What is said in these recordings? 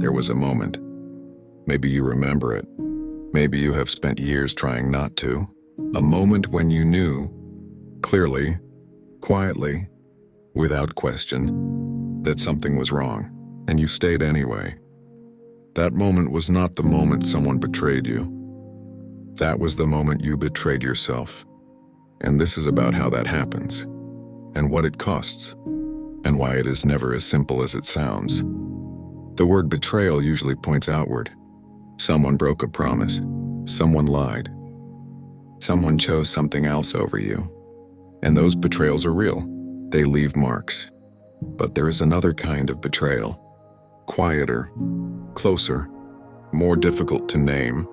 There was a moment. Maybe you remember it. Maybe you have spent years trying not to. A moment when you knew, clearly, quietly, without question, that something was wrong, and you stayed anyway. That moment was not the moment someone betrayed you. That was the moment you betrayed yourself. And this is about how that happens, and what it costs, and why it is never as simple as it sounds. The word betrayal usually points outward. Someone broke a promise. Someone lied. Someone chose something else over you. And those betrayals are real. They leave marks. But there is another kind of betrayal. Quieter, closer, more difficult to name.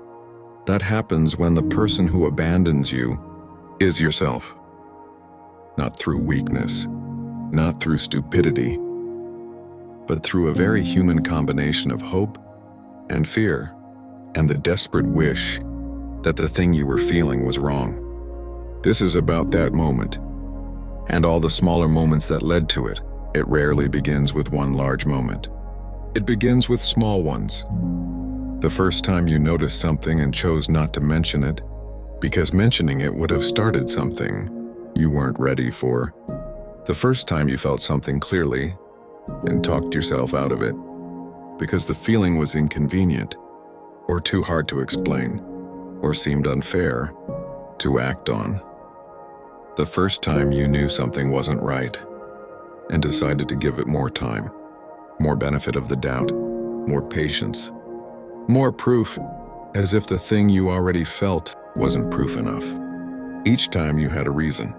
That happens when the person who abandons you is yourself. Not through weakness, not through stupidity, but through a very human combination of hope and fear and the desperate wish that the thing you were feeling was wrong. This is about that moment and all the smaller moments that led to it. It rarely begins with one large moment. It begins with small ones. The first time you noticed something and chose not to mention it, because mentioning it would have started something you weren't ready for. The first time you felt something clearly and talked yourself out of it, because the feeling was inconvenient, or too hard to explain, or seemed unfair to act on. The first time you knew something wasn't right, and decided to give it more time, more benefit of the doubt, more patience, more proof, as if the thing you already felt wasn't proof enough. Each time you had a reason.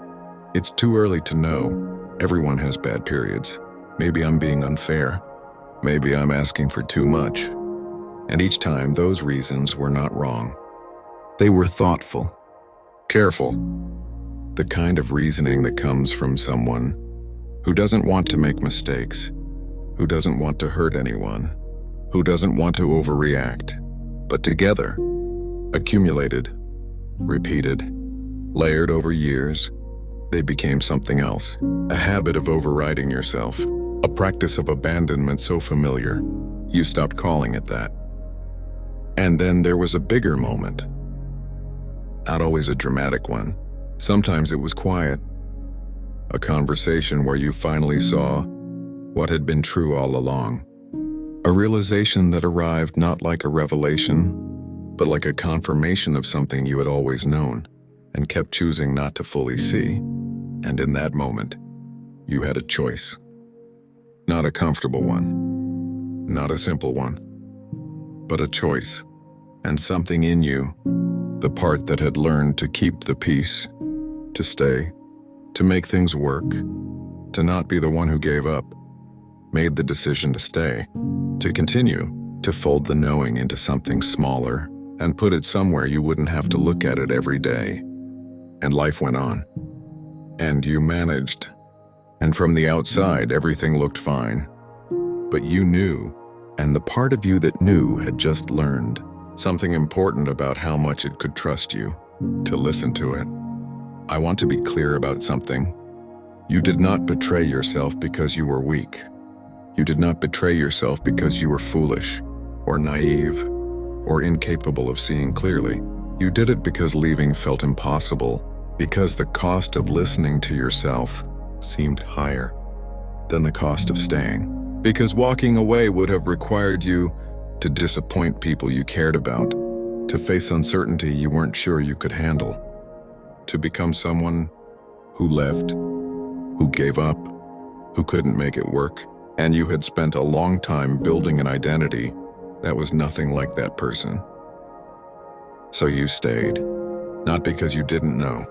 It's too early to know. Everyone has bad periods. Maybe I'm being unfair. Maybe I'm asking for too much. And each time, those reasons were not wrong. They were thoughtful, careful, the kind of reasoning that comes from someone who doesn't want to make mistakes, who doesn't want to hurt anyone, who doesn't want to overreact, but together, accumulated, repeated, layered over years, they became something else. A habit of overriding yourself, a practice of abandonment so familiar, you stopped calling it that. And then there was a bigger moment. Not always a dramatic one. Sometimes it was quiet. A conversation where you finally saw what had been true all along. A realization that arrived not like a revelation, but like a confirmation of something you had always known and kept choosing not to fully see. And in that moment, you had a choice. Not a comfortable one, not a simple one, but a choice. And something in you, the part that had learned to keep the peace, to stay, to make things work, to not be the one who gave up, made the decision to stay, to continue, to fold the knowing into something smaller and put it somewhere you wouldn't have to look at it every day. And life went on. And you managed. And from the outside, everything looked fine. But you knew, and the part of you that knew had just learned something important about how much it could trust you, to listen to it. I want to be clear about something. You did not betray yourself because you were weak. You did not betray yourself because you were foolish, or naive, or incapable of seeing clearly. You did it because leaving felt impossible, because the cost of listening to yourself seemed higher than the cost of staying. Because walking away would have required you to disappoint people you cared about, to face uncertainty you weren't sure you could handle, to become someone who left, who gave up, who couldn't make it work. And you had spent a long time building an identity that was nothing like that person. So you stayed, not because you didn't know,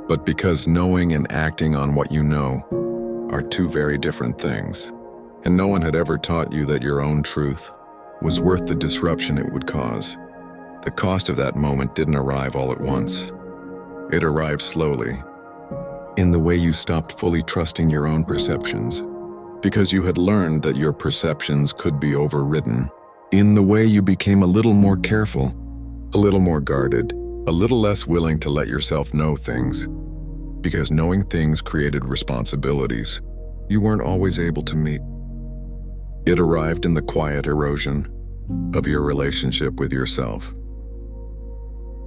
but because knowing and acting on what you know are two very different things. And no one had ever taught you that your own truth was worth the disruption it would cause. The cost of that moment didn't arrive all at once. It arrived slowly, in the way you stopped fully trusting your own perceptions, because you had learned that your perceptions could be overridden. In the way you became a little more careful, a little more guarded, a little less willing to let yourself know things, because knowing things created responsibilities you weren't always able to meet. It arrived in the quiet erosion of your relationship with yourself.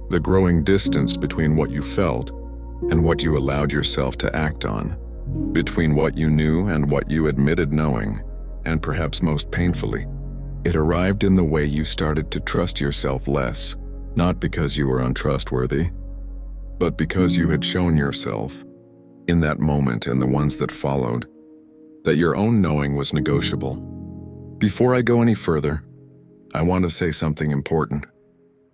The growing distance between what you felt and what you allowed yourself to act on, between what you knew and what you admitted knowing, and perhaps most painfully, it arrived in the way you started to trust yourself less, not because you were untrustworthy, but because you had shown yourself, in that moment and the ones that followed, that your own knowing was negotiable. Before I go any further, I want to say something important.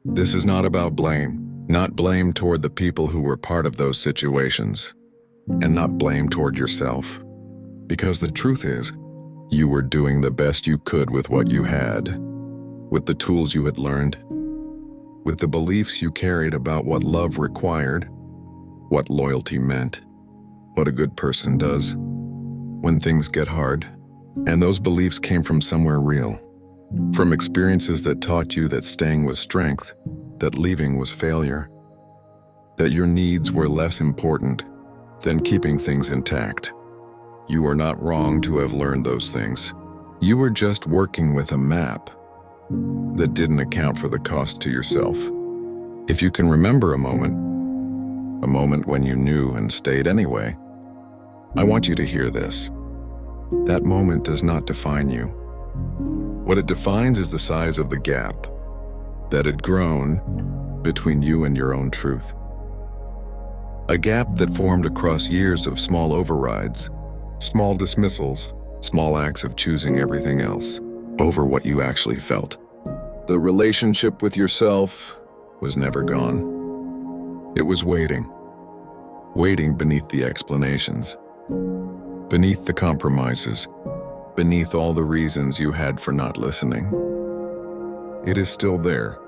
This is not about blame, not blame toward the people who were part of those situations, and not blame toward yourself. Because the truth is, you were doing the best you could with what you had, with the tools you had learned, with the beliefs you carried about what love required, what loyalty meant, what a good person does when things get hard. And those beliefs came from somewhere real, from experiences that taught you that staying was strength, that leaving was failure, that your needs were less important than keeping things intact. You were not wrong to have learned those things. You were just working with a map that didn't account for the cost to yourself. If you can remember a moment when you knew and stayed anyway, I want you to hear this. That moment does not define you. What it defines is the size of the gap that had grown between you and your own truth. A gap that formed across years of small overrides, small dismissals, small acts of choosing everything else over what you actually felt. The relationship with yourself was never gone. It was waiting beneath the explanations, beneath the compromises, beneath all the reasons you had for not listening. It is still there,